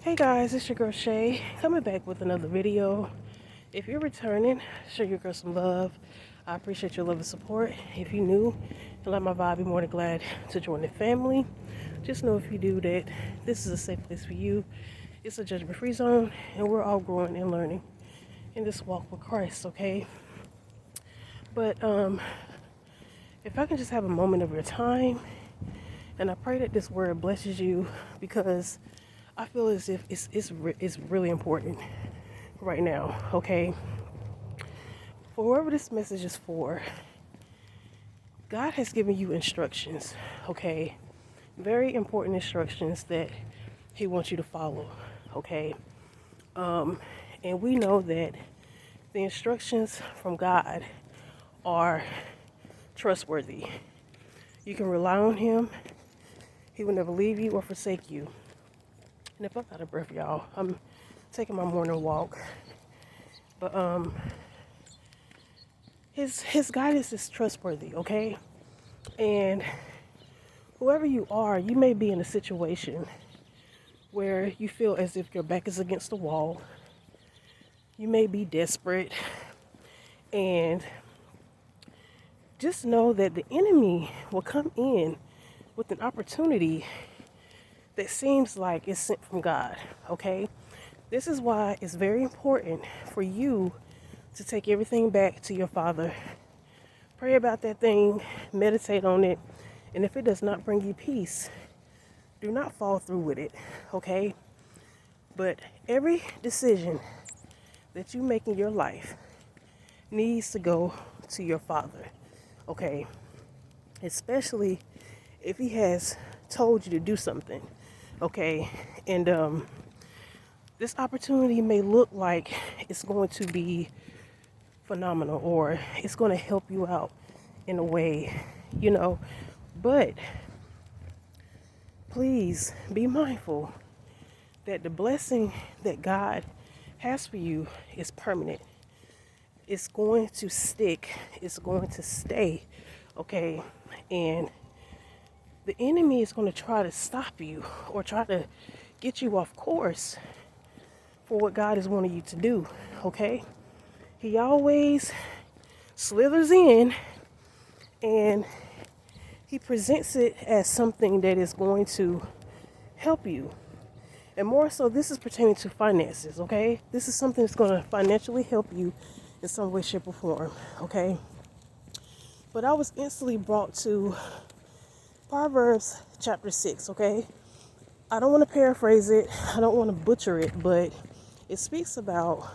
Hey guys, it's your girl Chae, coming back with another video. If you're returning, show your girl some love. I appreciate your love and support. If you're new and like my vibe, be more than glad to join the family. Just know if you do that, this is a safe place for you. It's a judgment-free zone, and we're all growing and learning in this walk with Christ, okay? But if I can just have a moment of your time, and I pray that this word blesses you, because I feel as if it's really important right now, okay? For whoever this message is for, God has given you instructions, okay? Very important instructions that He wants you to follow, okay? And we know that the instructions from God are trustworthy. You can rely on Him. He will never leave you or forsake you. And if I'm out of breath, y'all, I'm taking my morning walk. But his guidance is trustworthy, okay? And whoever you are, you may be in a situation where you feel as if your back is against the wall. You may be desperate. And just know that the enemy will come in with an opportunity that seems like it's sent from God, okay? This is why it's very important for you to take everything back to your Father. Pray about that thing, meditate on it, and if it does not bring you peace, do not fall through with it, okay? But every decision that you make in your life needs to go to your Father, okay? Especially if He has told you to do something, okay? And this opportunity may look like it's going to be phenomenal, or it's going to help you out in a way, but please be mindful that the blessing that God has for you is permanent. It's going to stick. It's going to stay, okay? And the enemy is going to try to stop you or try to get you off course for what God is wanting you to do, okay? He always slithers in and he presents it as something that is going to help you. And more so, this is pertaining to finances, okay? This is something that's going to financially help you in some way, shape, or form, okay? But I was instantly brought to Proverbs chapter 6, okay? I don't want to paraphrase it. I don't want to butcher it, but it speaks about,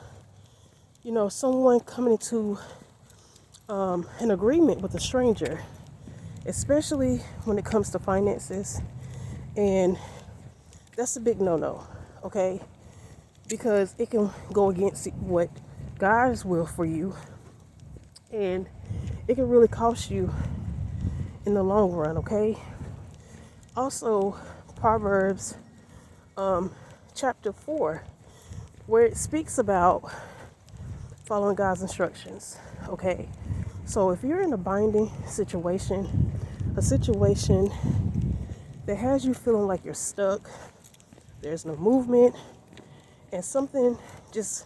someone coming into an agreement with a stranger, especially when it comes to finances. And that's a big no-no, okay? Because it can go against what God's will for you, and it can really cost you in the long run, okay? Also, Proverbs chapter 4, where it speaks about following God's instructions, okay? So if you're in a binding situation, a situation that has you feeling like you're stuck, there's no movement, and something just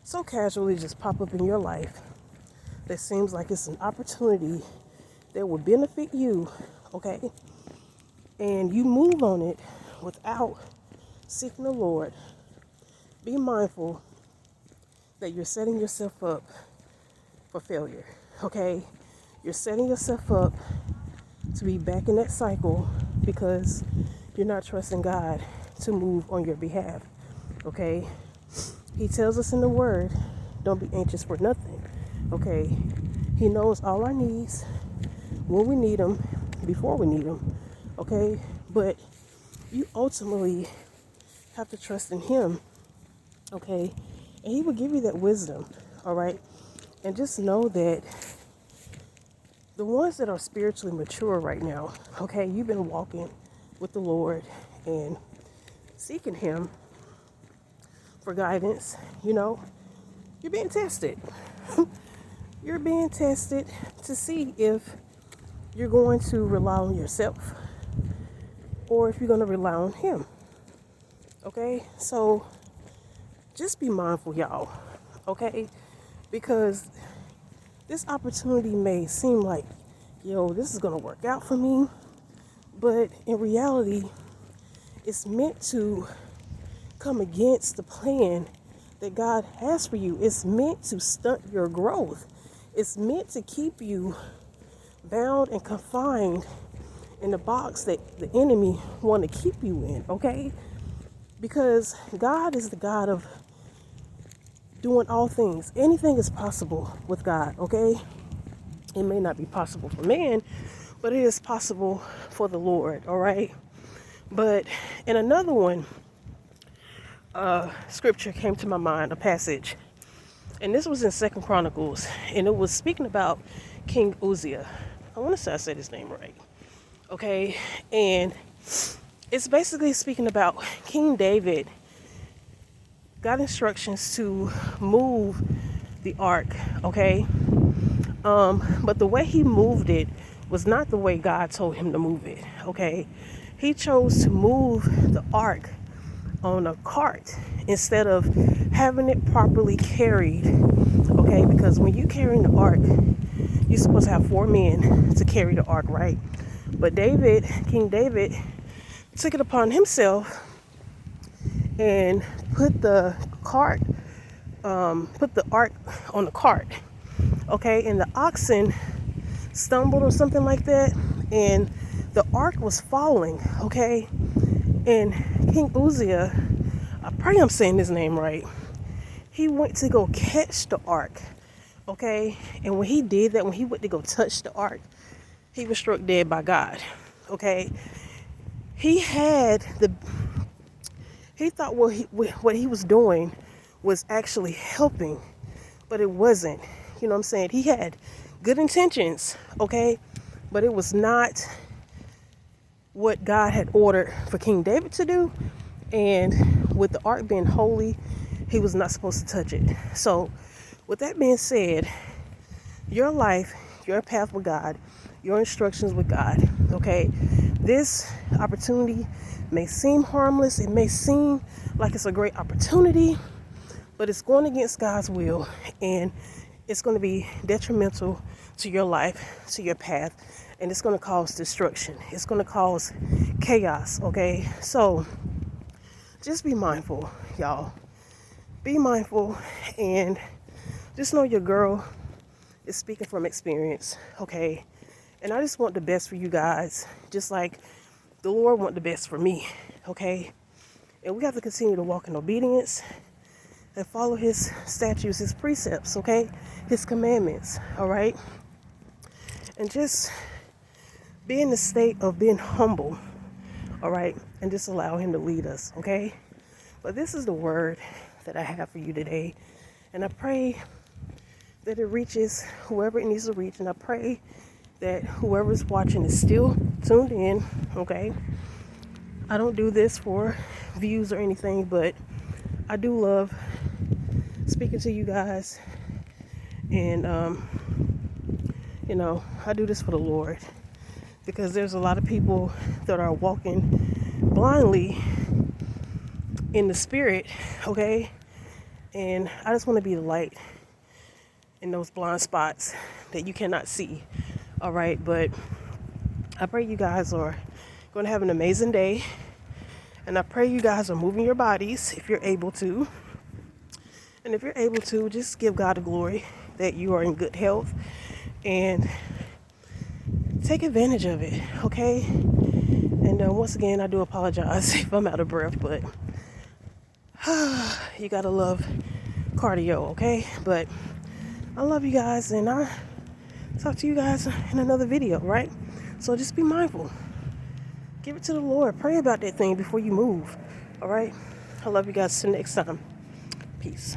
so casually just pop up in your life that seems like it's an opportunity that will benefit you, okay? And you move on it without seeking the Lord, be mindful that you're setting yourself up for failure, okay? You're setting yourself up to be back in that cycle because you're not trusting God to move on your behalf, okay? He tells us in the Word, don't be anxious for nothing, okay? He knows all our needs, when we need them, before we need them, okay? But you ultimately have to trust in Him, okay? And He will give you that wisdom, all right? And just know that the ones that are spiritually mature right now, okay, you've been walking with the Lord and seeking Him for guidance, you're being tested. You're being tested to see if you're going to rely on yourself or if you're going to rely on Him, Okay, so just be mindful, y'all. Okay, because this opportunity may seem like, yo, this is gonna work out for me, but in reality, it's meant to come against the plan that God has for you. It's meant to stunt your growth. It's meant to keep you bound and confined in the box that the enemy want to keep you in, okay? Because God is the God of doing all things. Anything is possible with God, okay? It may not be possible for man, but it is possible for the Lord, all right? But in another one, scripture came to my mind, a passage, and this was in Second Chronicles, and it was speaking about King Uzziah. I want to say I said his name right, okay? And it's basically speaking about King David got instructions to move the ark, okay? But the way he moved it was not the way God told him to move it, okay? He chose to move the ark on a cart instead of having it properly carried, okay? Because when you carry the ark, you're supposed to have 4 men to carry the ark, right? But King David, took it upon himself and put the ark on the cart, okay? And the oxen stumbled or something like that, and the ark was falling, okay? And King Uzziah, I pray I'm saying his name right, he went to go catch the ark, okay? And when he did that, when he went to go touch the ark, he was struck dead by God, okay? He thought what he was doing was actually helping, but it wasn't. You know what I'm saying? He had good intentions, okay? But it was not what God had ordered for King David to do. And with the ark being holy, he was not supposed to touch it. So with that being said, your life, your path with God, your instructions with God, okay? This opportunity may seem harmless. It may seem like it's a great opportunity, but it's going against God's will, and it's going to be detrimental to your life, to your path, and it's going to cause destruction. It's going to cause chaos, okay? So just be mindful, y'all. Be mindful, and just know your girl is speaking from experience, okay? And I just want the best for you guys, just like the Lord want the best for me, okay? And we have to continue to walk in obedience and follow his statutes, his precepts, okay? His commandments, all right? And just be in the state of being humble, all right? And just allow him to lead us, okay? But this is the word that I have for you today. And I pray that it reaches whoever it needs to reach. And I pray that whoever's watching is still tuned in, okay? I don't do this for views or anything, but I do love speaking to you guys. And, I do this for the Lord, because there's a lot of people that are walking blindly in the spirit, okay? And I just want to be the light in those blind spots that you cannot see, all right? But I pray you guys are going to have an amazing day, and I pray you guys are moving your bodies if you're able to. And if you're able to, just give God the glory that you are in good health, and take advantage of it, okay? And once again, I do apologize if I'm out of breath, but you gotta love cardio, okay? But I love you guys, and I'll talk to you guys in another video, right? So just be mindful. Give it to the Lord. Pray about that thing before you move, all right? I love you guys. Till next time. Peace.